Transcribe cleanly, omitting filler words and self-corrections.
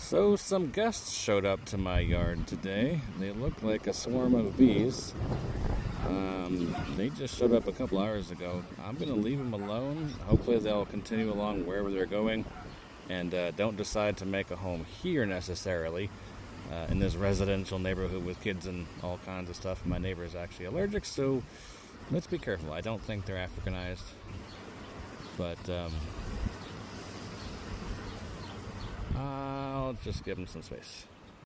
So some guests showed up to my yard today. They look like a swarm of bees. They just showed up a couple hours ago. I'm going to leave them alone. Hopefully they'll continue along wherever they're going and don't decide to make a home here necessarily. In this residential neighborhood with kids and all kinds of stuff. My neighbor is actually allergic, so let's be careful. I don't think they're Africanized, but I'll just give them some space.